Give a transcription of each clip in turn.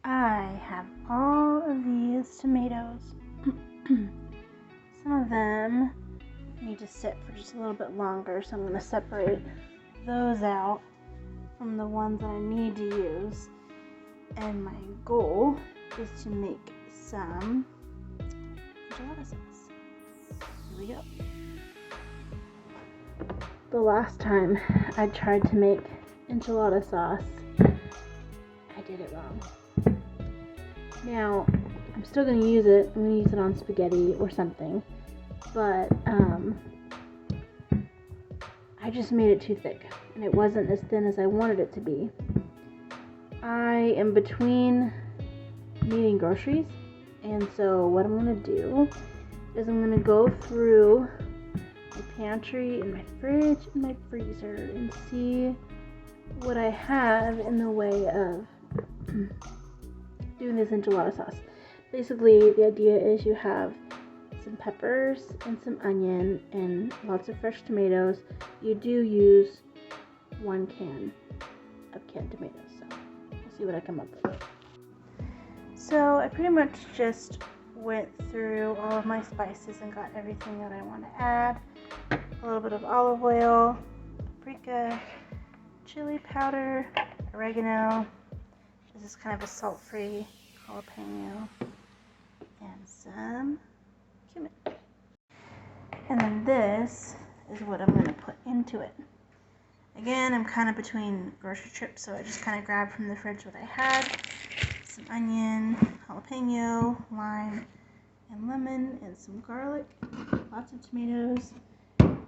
I have all of these tomatoes. Some of them need to sit for just a little bit longer, so I'm going to separate those out from the ones that I need to use. And my goal is to make some enchilada sauce. Here we go. The last time I tried to make enchilada sauce, I did it wrong. Now, I'm still going to use it. I'm going to use it on spaghetti or something. But, I just made it too thick. And it wasn't as thin as I wanted it to be. I am between needing groceries. And so what I'm going to do is I'm going to go through my pantry and my fridge and my freezer and see what I have in the way of doing this enchilada sauce. Basically, the idea is you have some peppers and some onion and lots of fresh tomatoes. You do use 1 can of canned tomatoes, so we'll see what I come up with. So I pretty much just went through all of my spices and got everything that I want to add. A little bit of olive oil, paprika, chili powder, oregano. This is kind of a salt-free jalapeno, and some cumin. And then this is what I'm going to put into it. Again, I'm kind of between grocery trips, so I just kind of grabbed from the fridge what I had. Some onion, jalapeno, lime, and lemon, and some garlic, lots of tomatoes,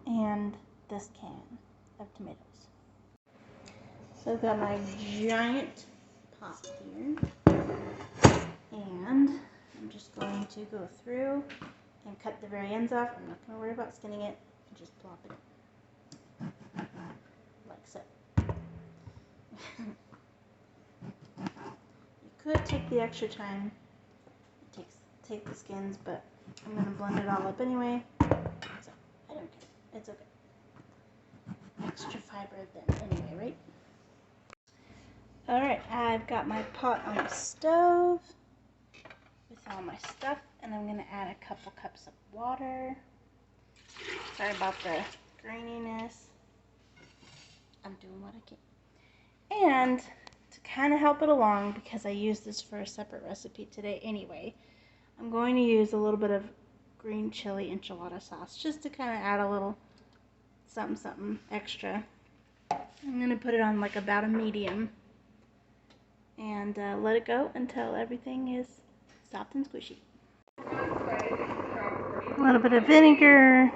and this can of tomatoes. So I've got my giant pot here, and I'm just going to go through and cut the very ends off. I'm not going to worry about skinning it, just plop it in, like so. You could take the extra time, take the skins, but I'm going to blend it all up anyway, so I don't care, it's okay. Extra fiber then anyway, right? Alright, I've got my pot on the stove with all my stuff, and I'm going to add a couple cups of water. Sorry about the graininess. I'm doing what I can. And to kind of help it along, because I used this for a separate recipe today anyway, I'm going to use a little bit of green chili enchilada sauce, just to kind of add a little something extra. I'm going to put it on like about a medium and let it go until everything is soft and squishy. A little bit of vinegar.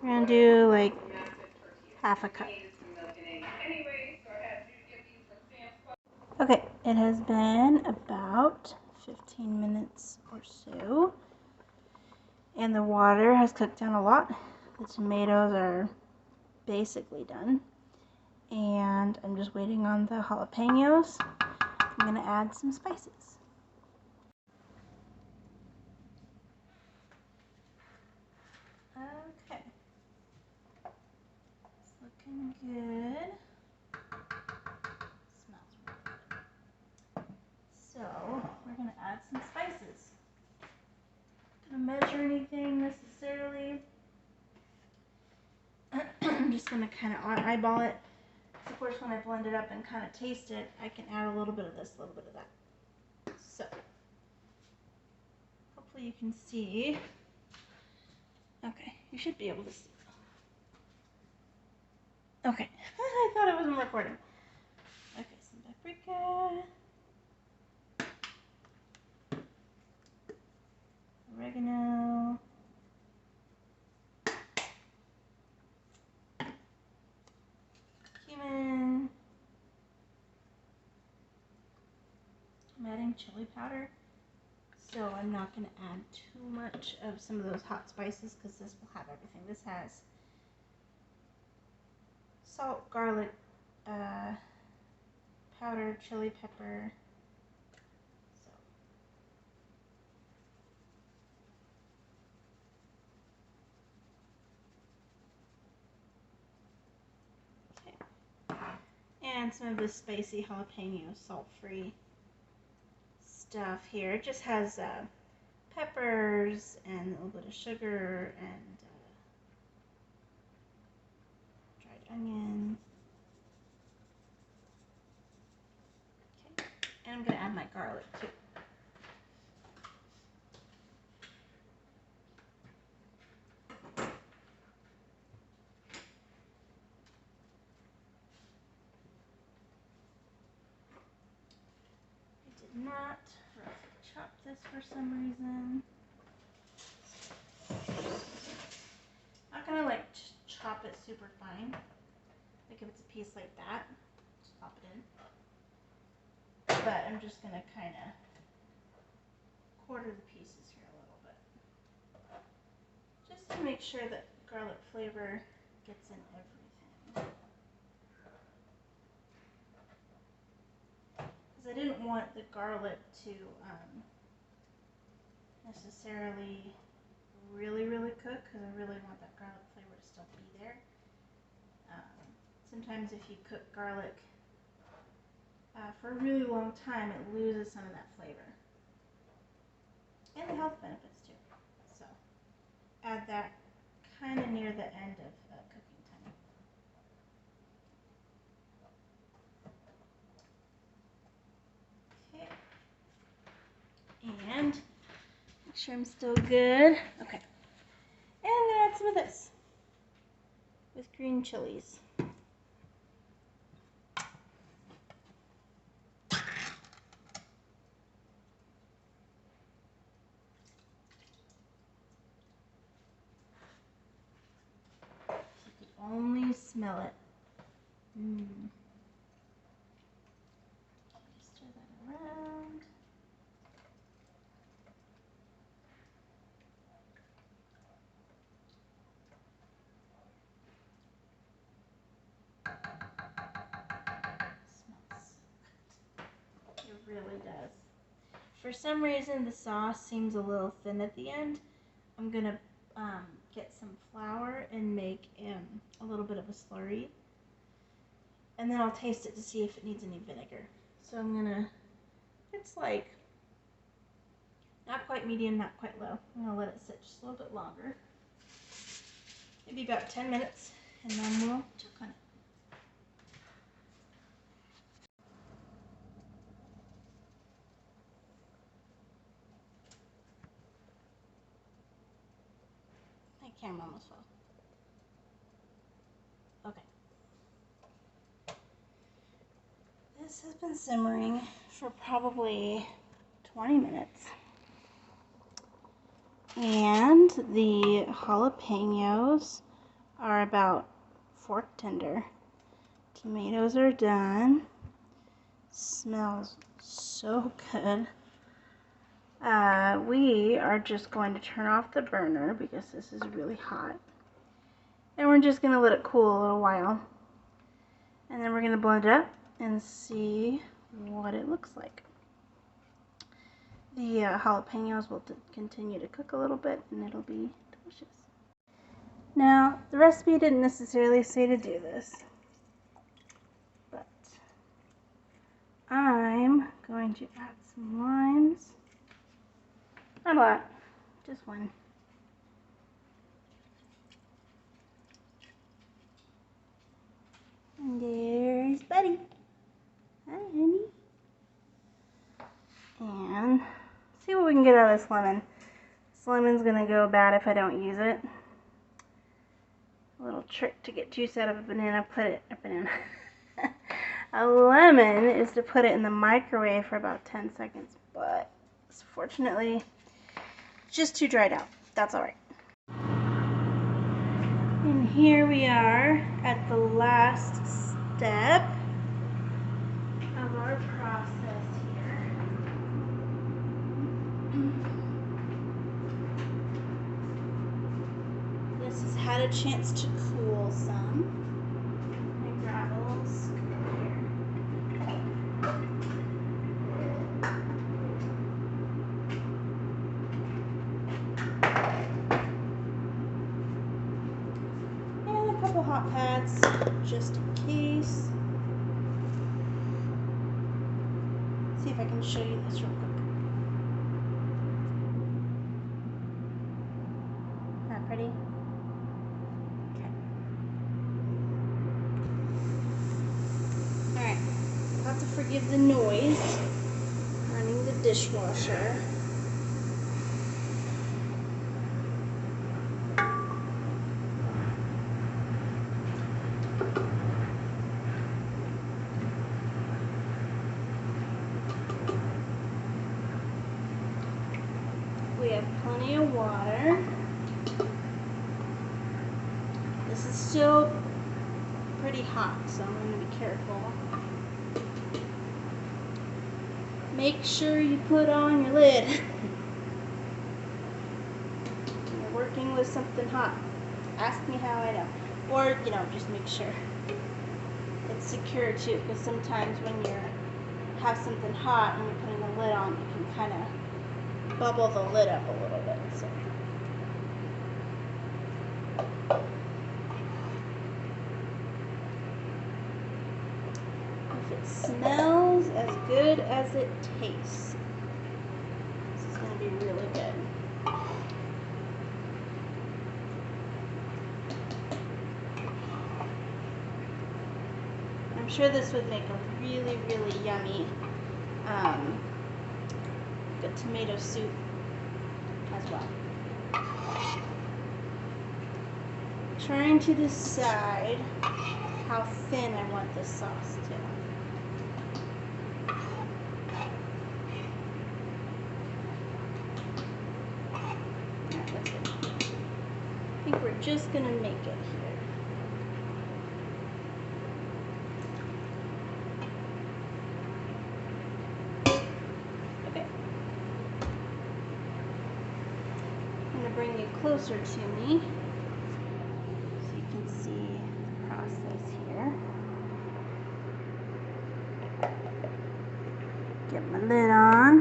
We're going to do like half a cup. Okay, it has been about 15 minutes or so, and the water has cooked down a lot. The tomatoes are basically done, and I'm just waiting on the jalapenos. I'm going to add some spices. Okay, it's looking good. Smells really good. So we're going to add some spices. Not going to measure anything necessarily. I'm just going to kind of eyeball it. Of course, when I blend it up and kind of taste it, I can add a little bit of this, a little bit of that. So, hopefully you can see. Okay, you should be able to see. Okay, I thought I wasn't recording. Okay, some paprika. Oregano. Cumin. I'm adding chili powder, so I'm not going to add too much of some of those hot spices because this will have everything. This has salt, garlic, powdered chili pepper. So. Okay. And some of this spicy jalapeno, salt-free. stuff here. It just has peppers and a little bit of sugar and dried onion. Okay, and I'm gonna add my garlic too. I did not roughly chop this for some reason. I'm not gonna like chop it super fine. Like if it's a piece like that, just pop it in. But I'm just gonna kind of quarter the pieces here a little bit, just to make sure that garlic flavor gets in everything. Because I didn't want the garlic to necessarily really cook, because I really want that garlic flavor to still be there. Sometimes if you cook garlic for a really long time, it loses some of that flavor. And the health benefits too. So add that kind of near the end of cooking time. Okay. And make sure I'm still good. Okay. And I'm going to add some of this with green chilies. Only smell it. Stir that around. Smells so good. It really does. For some reason, the sauce seems a little thin at the end. I'm gonna get some flour and make a little bit of a slurry, and then I'll taste it to see if it needs any vinegar. So I'm gonna, it's like not quite medium, not quite low. I'm gonna let it sit just a little bit longer, maybe about 10 minutes, and then we'll check on it. My camera almost fell. Okay. This has been simmering for probably 20 minutes. And the jalapenos are about fork tender. Tomatoes are done. Smells so good. We are just going to turn off the burner because this is really hot. And we're just going to let it cool a little while. And then we're going to blend it up and see what it looks like. The jalapenos will continue to cook a little bit and it'll be delicious. Now, the recipe didn't necessarily say to do this, but I'm going to add some limes. Not a lot, just one. And there's Buddy. Hi, honey. And see what we can get out of this lemon. This lemon's gonna go bad if I don't use it. A little trick to get juice out of a banana, a lemon is to put it in the microwave for about 10 seconds, but fortunately, it's just too dried out. That's alright. And here we are at the last step of our process here. This has had a chance to cool some. Let me grab a little scoop here. And a couple hot pads, just in case. See if I can show you this real quick. choice. Running the dishwasher. We have plenty of water. This is still pretty hot, so I'm going to be careful. Make sure you put on your lid. You're working with something hot. Ask me how I know. Or, just make sure it's secure too, because sometimes when you have something hot and you're putting the lid on, you can kind of bubble the lid up a little bit. So. If it smells as good as it tastes, this is going to be really good. I'm sure this would make a really, really yummy good tomato soup as well. Trying to decide how thin I want this sauce to. Alright, that's good. I think we're just gonna make it here. Okay. I'm gonna bring you closer to me. See the process here. Get my lid on.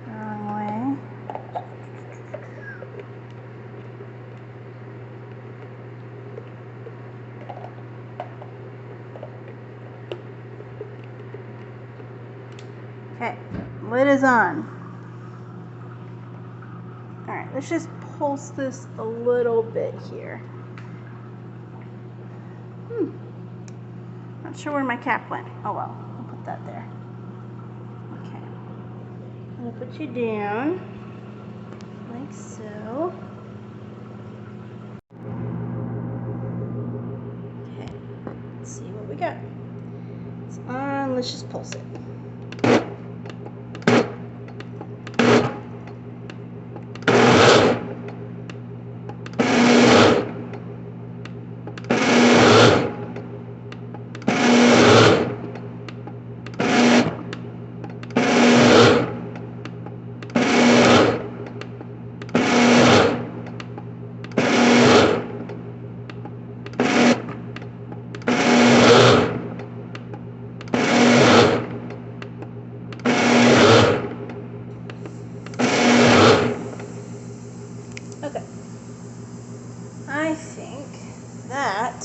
Wrong way. Okay, lid is on. Alright, let's just pulse this a little bit here. Not sure where my cap went. Oh well, I'll put that there. Okay. I'm gonna put you down, like so. Okay, let's see what we got. It's on, let's just pulse it. Okay, I think that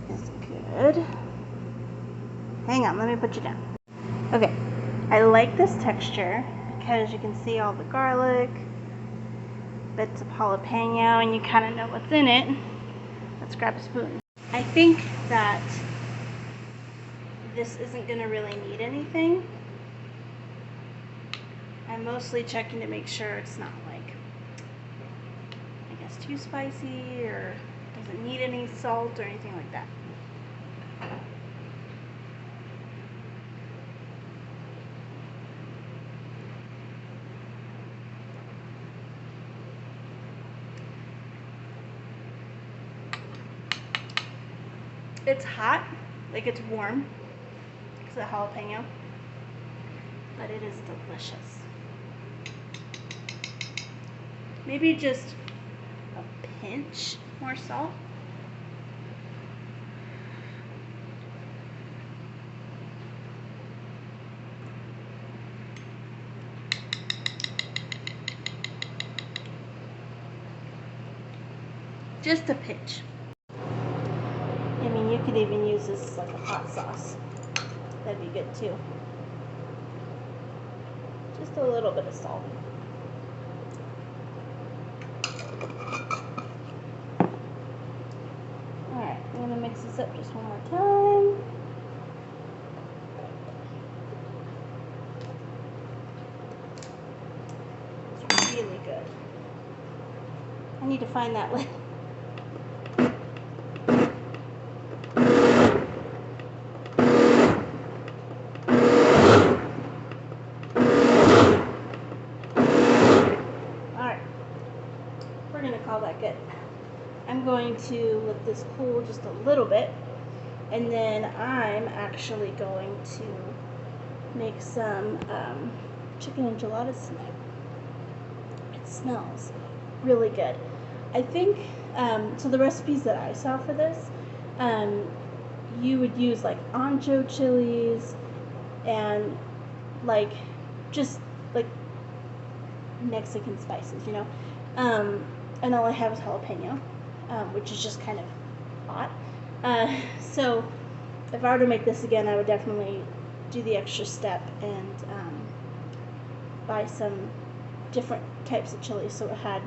is good. Hang on, let me put you down. Okay, I like this texture because you can see all the garlic, bits of jalapeno, and you kind of know what's in it. Let's grab a spoon. I think that this isn't going to really need anything. I'm mostly checking to make sure it's not like, I guess, too spicy or doesn't need any salt or anything like that. It's hot, like it's warm because of the jalapeno, but it is delicious. Maybe just a pinch more salt. Just a pinch. I mean, you could even use this like a hot sauce. That'd be good too. Just a little bit of salt. Alright, I'm going to mix this up just one more time. to find that lid. Alright, we're going to call that good. I'm going to let this cool just a little bit, and then I'm actually going to make some chicken enchiladas tonight. It smells really good. I think, so the recipes that I saw for this, you would use like ancho chilies and like just like Mexican spices, you know. And all I have is jalapeno, which is just kind of hot. So if I were to make this again, I would definitely do the extra step and buy some different types of chilies so it had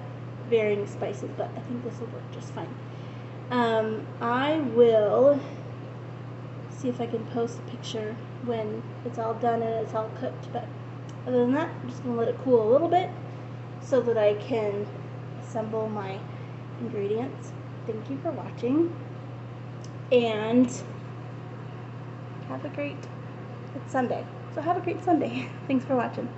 varying spices, but I think this will work just fine. I will see if I can post a picture when it's all done and it's all cooked, but other than that, I'm just going to let it cool a little bit so that I can assemble my ingredients. Thank you for watching, and have a great, it's Sunday, so have a great Sunday. Thanks for watching.